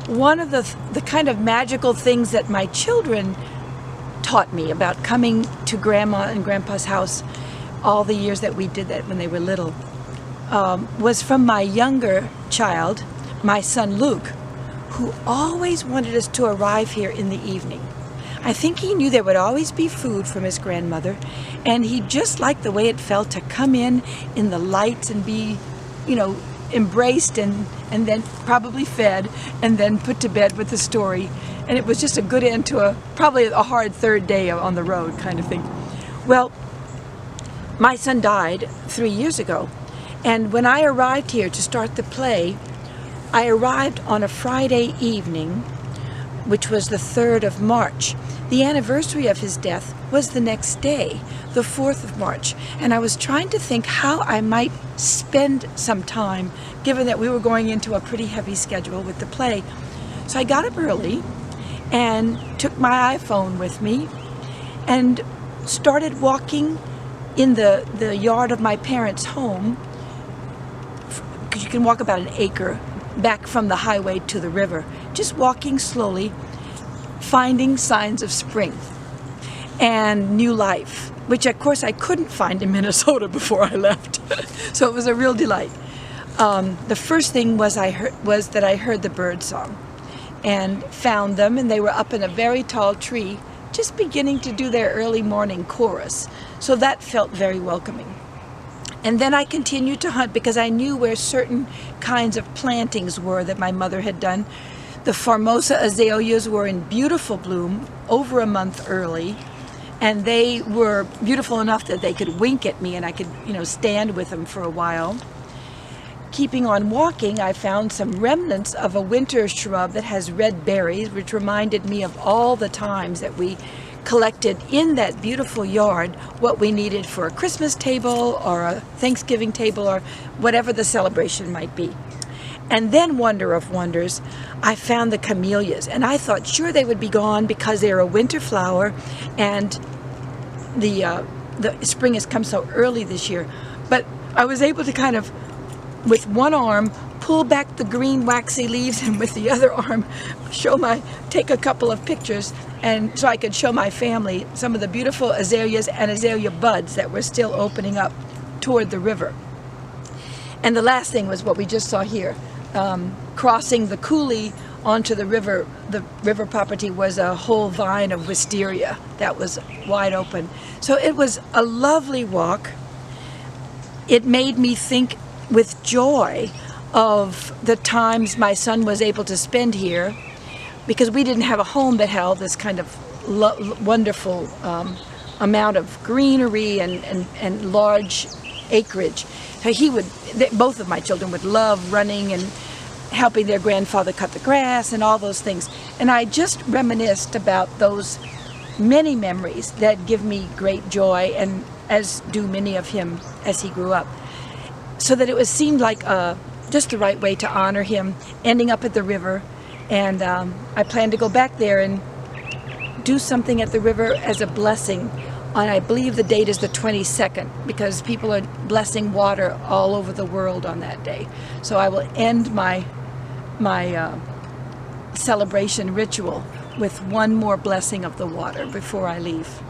one of the kind of magical things that my children taught me about coming to Grandma and Grandpa's house all the years that we did that when they were little was from my younger child, my son Luke, who always wanted us to arrive here in the evening. I think he knew there would always be food from his grandmother, and he just liked the way it felt to come in the lights and be, you know, embraced and then probably fed and then put to bed with the story. And it was just a good end to probably a hard third day on the road kind of thing. Well, my son died 3 years ago, and when I arrived here to start the play, I arrived on a Friday evening, which was the 3rd of March. The anniversary of his death was the next day, the 4th of March, and I was trying to think how I might spend some time, given that we were going into a pretty heavy schedule with the play. So I got up early and took my iPhone with me and started walking in the yard of my parents' home, because you can walk about an acre back from the highway to the river, just walking slowly, finding signs of spring and new life, which of course I couldn't find in Minnesota before I left. So it was a real delight. The first thing was that I heard the bird song and found them, and they were up in a very tall tree, just beginning to do their early morning chorus. So that felt very welcoming. And then I continued to hunt because I knew where certain kinds of plantings were that my mother had done. The Formosa azaleas were in beautiful bloom over a month early, and they were beautiful enough that they could wink at me and I could, you know, stand with them for a while. Keeping on walking, I found some remnants of a winter shrub that has red berries, which reminded me of all the times that we collected in that beautiful yard what we needed for a Christmas table or a Thanksgiving table or whatever the celebration might be. And then, wonder of wonders, I found the camellias, and I thought sure they would be gone because they're a winter flower and the spring has come so early this year. But I was able to kind of, with one arm, pull back the green waxy leaves, and with the other arm take a couple of pictures, and so I could show my family some of the beautiful azaleas and azalea buds that were still opening up toward the river. And the last thing was what we just saw here. Crossing the coulee onto the river property was a whole vine of wisteria that was wide open. So it was a lovely walk. It made me think with joy of the times my son was able to spend here, because we didn't have a home that held this kind of wonderful amount of greenery and large acreage. So both of my children would love running and helping their grandfather cut the grass and all those things. And I just reminisced about those many memories that give me great joy, and as do many of him as he grew up. So that it seemed like just the right way to honor him, ending up at the river. And I plan to go back there and do something at the river as a blessing on, I believe the date is the 22nd, because people are blessing water all over the world on that day. So I will end my celebration ritual with one more blessing of the water before I leave.